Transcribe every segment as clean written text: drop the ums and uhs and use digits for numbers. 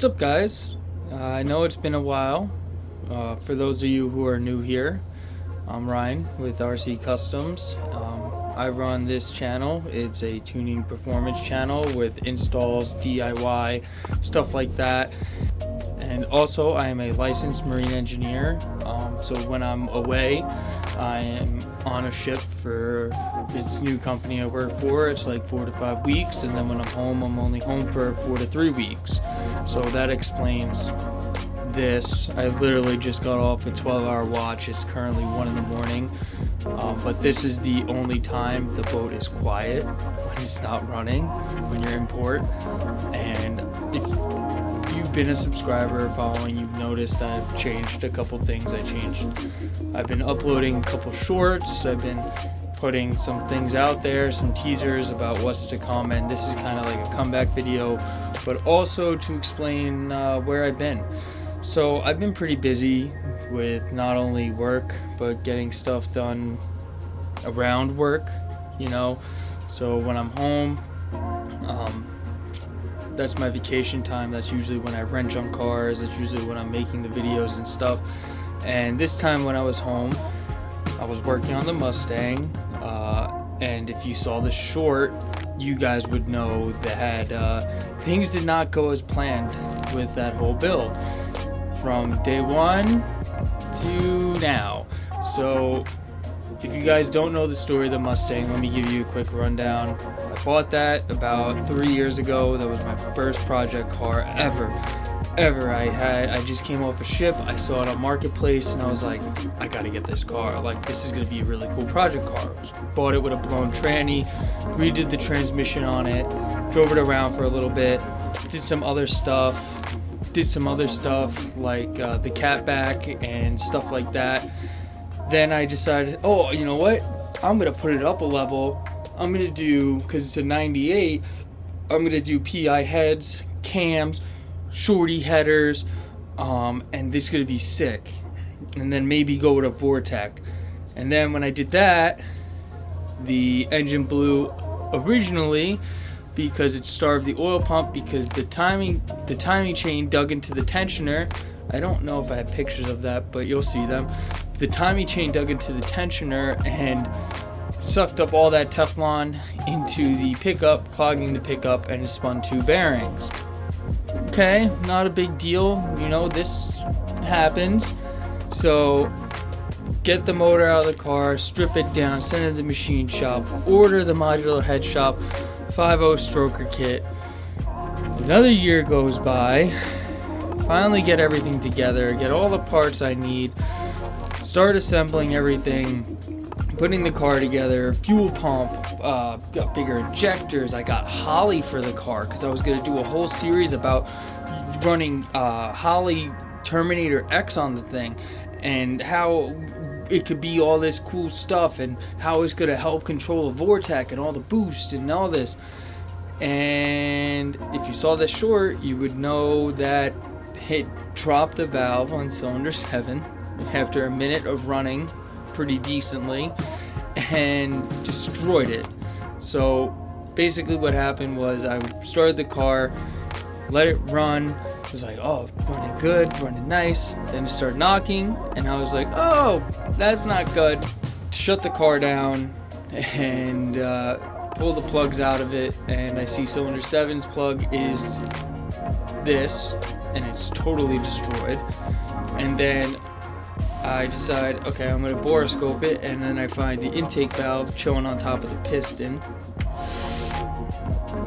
What's up, guys? I know it's been a while. For those of you who are new here, I'm Ryan with RC Customs. I run this channel. It's a tuning performance channel with installs, DIY, stuff like that. And also, I am a licensed marine engineer. So when I'm away, I am on a ship for this new company I work for. It's like 4 to 5 weeks, and then when I'm home, I'm only home for 4 to 3 weeks. So that explains this. I literally just got off a 12-hour watch. It's currently 1 in the morning, but this is the only time the boat is quiet, when it's not running, when you're in port. And if you've been a subscriber following, you've noticed I've changed a couple things. I've been uploading a couple shorts. I've been putting some things out there, some teasers about what's to come, and this is kind of like a comeback video, but also to explain where I've been. So I've been pretty busy with not only work, but getting stuff done around work, you know. So when I'm home, that's my vacation time. That's usually when I rent junk cars. That's usually when I'm making the videos and stuff. And this time when I was home, I was working on the Mustang, and if you saw the short, you guys would know that things did not go as planned with that whole build from day one to now. So if you guys don't know the story of the Mustang, let me give you a quick rundown. I bought that about 3 years ago. That was my first project car ever I just came off a ship. I saw it on Marketplace and I was like, I gotta get this car. Like, this is gonna be a really cool project car. Bought it with a blown tranny, redid the transmission on it, drove it around for a little bit, did some other stuff like the Cat-Back and stuff like that. Then I decided, oh, you know what? I'm gonna put it up a level. I'm gonna do, because it's a 98, I'm gonna do PI heads, cams, shorty headers, and this is gonna be sick. And then maybe go with a Vortec. And then when I did that, the engine blew originally because it starved the oil pump, because the timing chain dug into the tensioner. I don't know if I have pictures of that, but you'll see them. The timing chain dug into the tensioner and sucked up all that Teflon into the pickup, clogging the pickup, and it spun 2 bearings. Okay, not a big deal, you know, this happens. So get the motor out of the car, strip it down, send it to the machine shop, order the modular head shop 5.0 stroker kit. Another year goes by, finally get everything together, get all the parts I need, start assembling everything, putting the car together, fuel pump, got bigger injectors. I got Holley for the car because I was going to do a whole series about running Holley Terminator X on the thing and how it could be all this cool stuff and how it's going to help control the Vortec and all the boost and all this. And if you saw this short, you would know that it dropped a valve on cylinder 7 after a minute of running pretty decently and destroyed it. So basically what happened was I started the car, let it run, was like, oh, running good, running nice. Then it started knocking and I was like, oh, that's not good. Shut the car down and pull the plugs out of it, and I see cylinder 7's plug is this, and it's totally destroyed. And then I decide, okay, I'm going to borescope it, and then I find the intake valve chilling on top of the piston.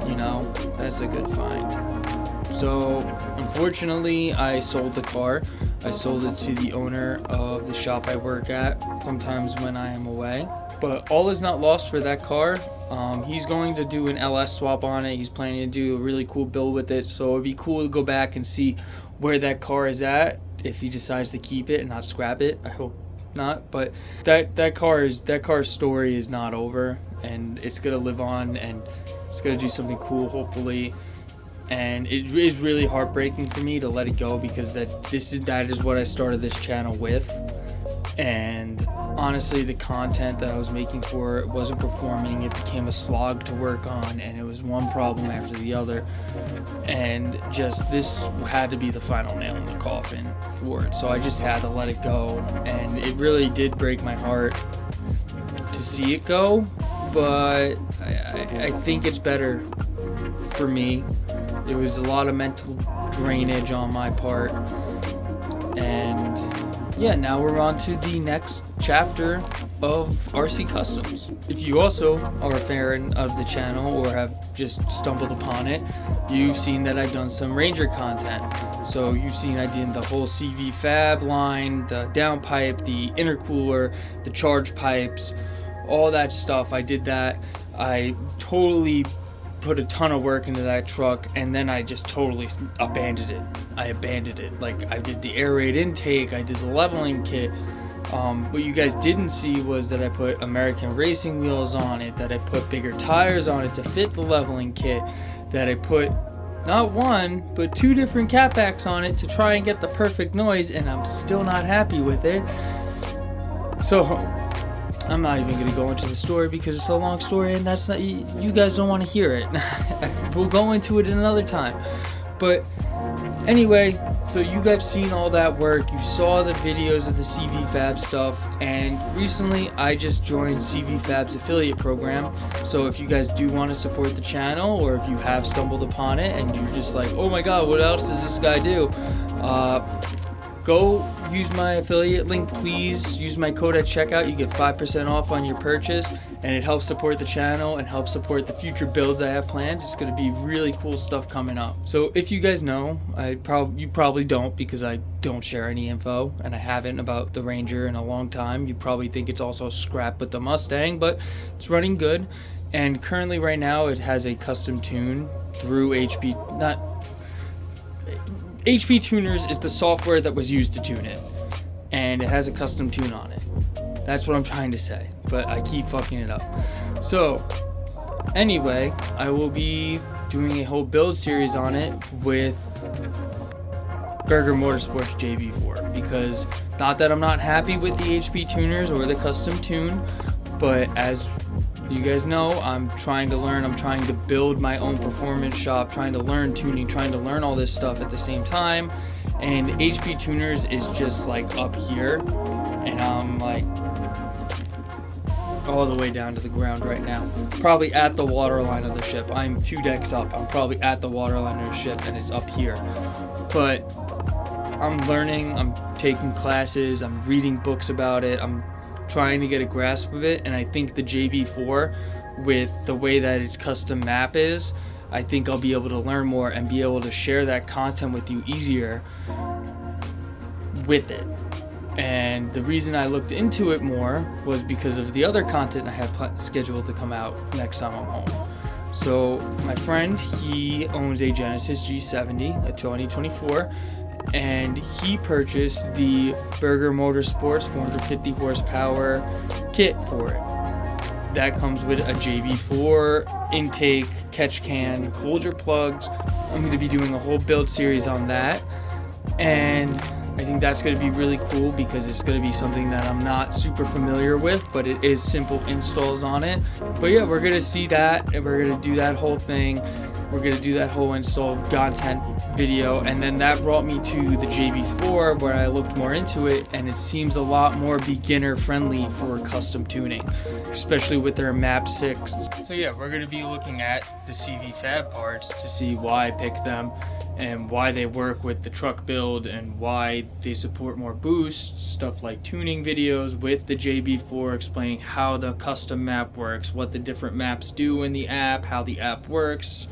You know, that's a good find. So, unfortunately, I sold the car. I sold it to the owner of the shop I work at, sometimes when I am away. But all is not lost for that car. He's going to do an LS swap on it. He's planning to do a really cool build with it. So, it'd be cool to go back and see where that car is at, if he decides to keep it and not scrap it. I hope not, but that car's story is not over, and it's gonna live on, and it's gonna do something cool, hopefully. And it is really heartbreaking for me to let it go, because that is what I started this channel with, and honestly the content that I was making for it wasn't performing. It became a slog to work on, and it was one problem after the other, and just this had to be the final nail in the coffin for it. So I just had to let it go, and it really did break my heart to see it go, but I think it's better for me. It was a lot of mental drainage on my part, and yeah, now we're on to the next chapter of RC Customs. If you also are a fan of the channel or have just stumbled upon it, you've seen that I've done some Ranger content. So you've seen I did the whole CVFab line, the downpipe, the intercooler, the charge pipes, all that stuff. I did that. I totally put a ton of work into that truck, and then I just totally abandoned it. Like, I did the Airaid intake, I did the leveling kit. What you guys didn't see was that I put American racing wheels on it, that I put bigger tires on it to fit the leveling kit, that I put not one but 2 different Cat-Backs on it to try and get the perfect noise, and I'm still not happy with it. So I'm not even going to go into the story because it's a long story, and that's not, you guys don't want to hear it. We'll go into it another time. But anyway, so you guys seen all that work, you saw the videos of the CVFab stuff, and recently I just joined CVFab's affiliate program. So if you guys do want to support the channel, or if you have stumbled upon it and you're just like, oh my god, what else does this guy do, go use my affiliate link. Please use my code at checkout. You get 5% off on your purchase, and it helps support the channel and helps support the future builds I have planned. It's going to be really cool stuff coming up. So if you guys know, you probably don't, because I don't share any info, and I haven't, about the Ranger in a long time. You probably think it's also scrap with the Mustang, but it's running good. And currently right now it has a custom tune through HP Tuners is the software that was used to tune it, and it has a custom tune on it. That's what I'm trying to say, but I keep fucking it up. So anyway, I will be doing a whole build series on it with Burger Motorsports JB4, because not that I'm not happy with the HP Tuners or the custom tune, but as you guys know, I'm trying to learn, I'm trying to build my own performance shop, trying to learn tuning, trying to learn all this stuff at the same time, and HP Tuners is just like up here, and I'm like all the way down to the ground right now, probably at the waterline of the ship. I'm 2 decks up, I'm probably at the waterline of the ship, and it's up here. But I'm learning, I'm taking classes, I'm reading books about it, I'm trying to get a grasp of it, and I think the JB4, with the way that its custom map is, I think I'll be able to learn more and be able to share that content with you easier with it. And the reason I looked into it more was because of the other content I have scheduled to come out next time I'm home. So my friend, he owns a Genesis G70, a 2024, and he purchased the Burger Motorsports 450 horsepower kit for it. That comes with a JB4 intake, catch can, hold your plugs. I'm going to be doing a whole build series on that, and I think that's going to be really cool because it's going to be something that I'm not super familiar with, but it is simple installs on it. But yeah, we're going to see that, and we're going to do that whole thing. We're going to do that whole install content video, and then that brought me to the JB4, where I looked more into it, and it seems a lot more beginner friendly for custom tuning, especially with their map 6. So yeah, we're going to be looking at the CVFab parts to see why I picked them and why they work with the truck build and why they support more boosts, stuff like tuning videos with the JB4, explaining how the custom map works, what the different maps do in the app, how the app works,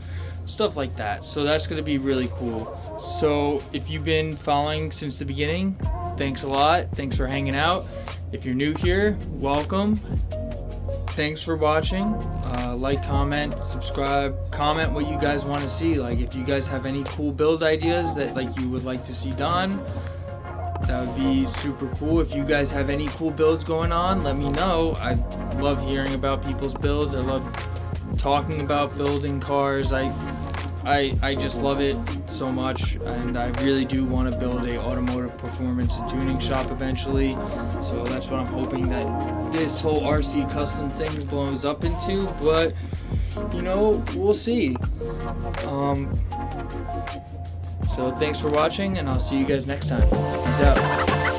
stuff like that. So that's going to be really cool. So if you've been following since the beginning, thanks a lot. Thanks for hanging out. If you're new here, welcome. Thanks for watching. Like, comment, subscribe, comment what you guys want to see. Like, if you guys have any cool build ideas that like you would like to see done, that would be super cool. If you guys have any cool builds going on, let me know. I love hearing about people's builds. I love talking about building cars. I I just love it so much, and I really do want to build a automotive performance and tuning shop eventually. So that's what I'm hoping that this whole RC custom thing blows up into, but you know, we'll see. So thanks for watching, and I'll see you guys next time. Peace out.